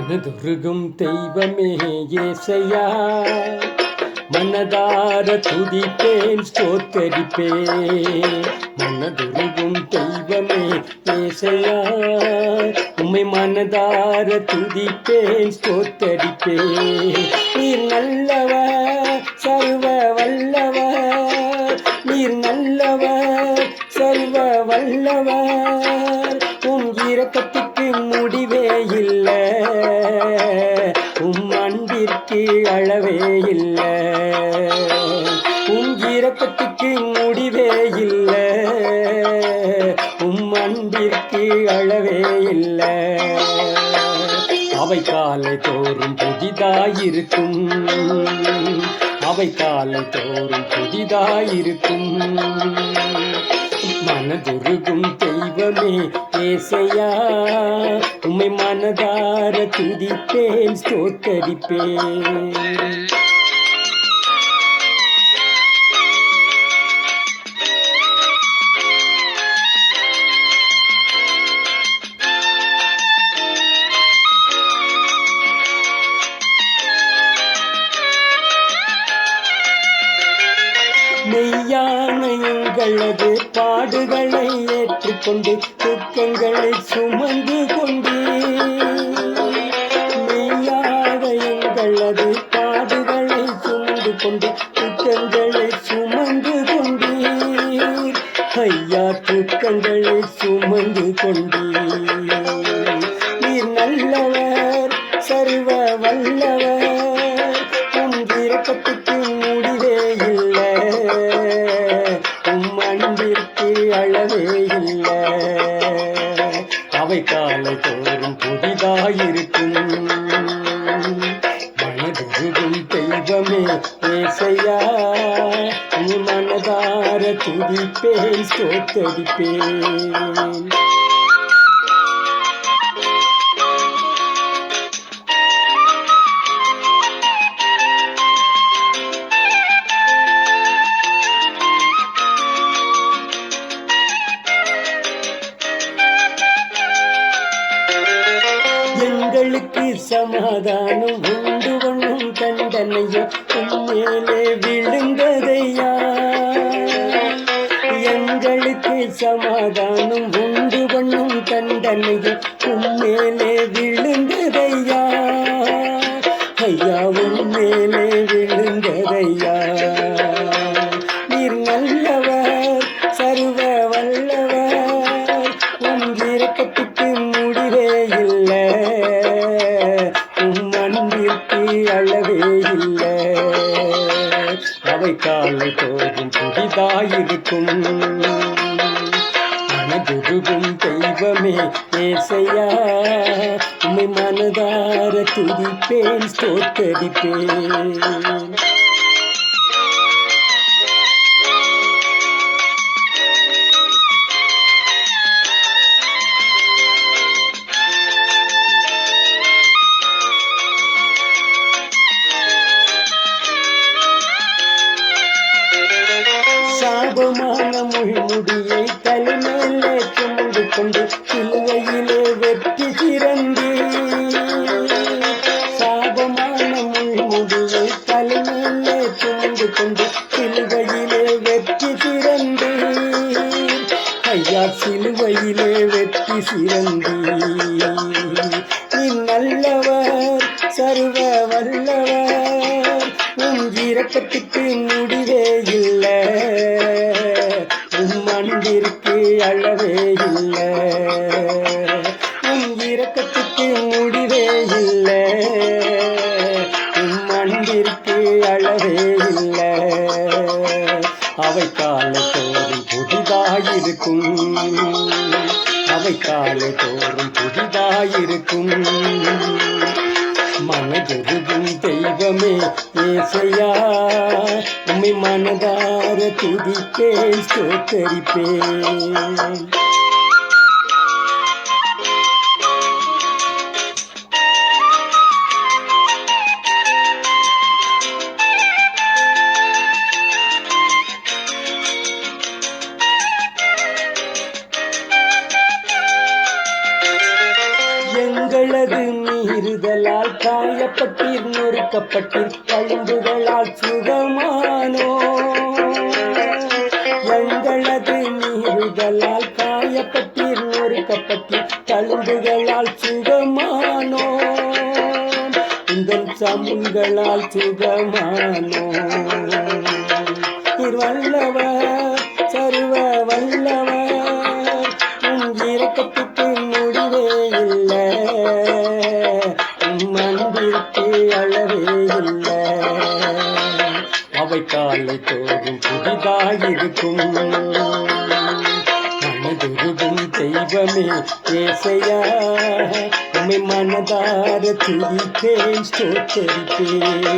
மனதுருகும் தெய்வமே ஏசையா, மனதார துதிப்பேன் ஸ்தோத்தரிப்பேன். மனதுருகும் தெய்வமே ஏசையா, உம்மை மனதார துதிப்பேன் ஸ்தோத்தரிப்பேன். நீர் நல்லவர், சர்வ வல்லவர், நீர் நல்லவர், சர்வ வல்லவர். உம் இரக்கத்துக்கு முடிவே இல்லை, உம் அன்பிற்கு அளவே இல்லை. உம் இரக்கத்துக்கு முடிவே இல்லை, உம் அன்பிற்கு அளவே இல்லை. அவை காலை தோறும் புதிதாயிருக்கும், அவை காலை தோறும் புதிதாயிருக்கும். மனதுருகும் தெய்வமே ஏசையா, உம்மை மனதார துதிப்பேன் ஸ்தோத்தரிப்பேன். மெய்யான எங்களது பாடுகளை ஏற்றுக்கொண்டு துக்கங்களை சுமந்து கொண்டீர். மெய்யாக எங்களது பாடுகளை சுமந்து கொண்டு துக்கங்களை சுமந்து கொண்டீர். ஐயா, துக்கங்களை சுமந்து கொண்டீர். நீர் நல்லவர், சர்வ வல்லவர், உம் இரக்கத்துக்கு முடிவே இல்லை, உம் அன்பிற்கு அளவே இல்லை. அவை காலை தோறும் புதிதாயிருக்கும். மனதுருகும் தெய்வமே ஏசையா, உம் மனதார துதிப்பேன் ஸ்தோத்தரிப்பேன். எங்களுக்கு சமாதானம் உண்டு பண்ணும் தண்டனையோ உம்மேலே விழுந்ததையா. எங்களுக்கு சமாதானம் உண்டு பண்ணும் தண்டனையோ உம்மேலே விழுந்ததையா. ஐயா, உம்மேலே விழுந்ததையா. நீர் நல்லவர், சர்வ வல்லவர், உம் இரக்கத்துக்கு முடிவே இல்லை, உம் அன்பிற்கு அளவே இல்லை. அவை காலை தோறும் புதிதாயிருக்கும். மனதுருகும் தெய்வமே ஏசையா, உம்மை மனதார துதிப்பேன் ஸ்தோத்தரிப்பேன். சாபமான முள்முடியை தலைமேலே சுமந்து கொண்டு சிலுவையிலே வெற்றி சிறந்தீர். சாபமான முள்முடியை தலைமேலே சுமந்து கொண்டு சிலுவையிலே வெற்றி சிறந்தீர். ஐயா, சிலுவையிலே வெற்றி சிறந்தீர். நீ நல்லவர், சர்வ வல்லவர், உம் இரக்கத்துக்கு முடிவே இல்லை, உம் அன்பிற்கு அளவே இல்லை. உம் இரக்கத்துக்கு முடிவே இல்லை, உம் அன்பிற்கு அளவே இல்லை. அவை காலை தோறும் புதிதாயிருக்கும், அவை காலை தோறும் புதிதாயிருக்கும். மனதுருகும் தெய்வமே ஏசையா, உம்மை மனதார துதிப்பேன் ஸ்தோத்தரிப்பேன். எங்களது மீறுதலால் காயப்பட்டீர் நொறுக்கப்பட்டீர் பழும்புகளால் சுகமானோ எங்களது மீறுதலால் காயப்பட்டீர் நொறுக்கப்பட்டீர் தழும்புகளால் சுகமானோ உந்தன் சமுன்களால் சுகமானோ வல்லவர் சர்வ வல்லவர் உன் இரக்கத்துக்கு முடிவே இல்லை உம் அன்பிற்கு அளவே இல்லை அவை காலை தோறும் புதிதாயிருக்கும் மனதுருகும் தெய்வமே ஏசையா உம்மை மனதார துதிப்பேன் ஸ்தோத்தரிப்பேன்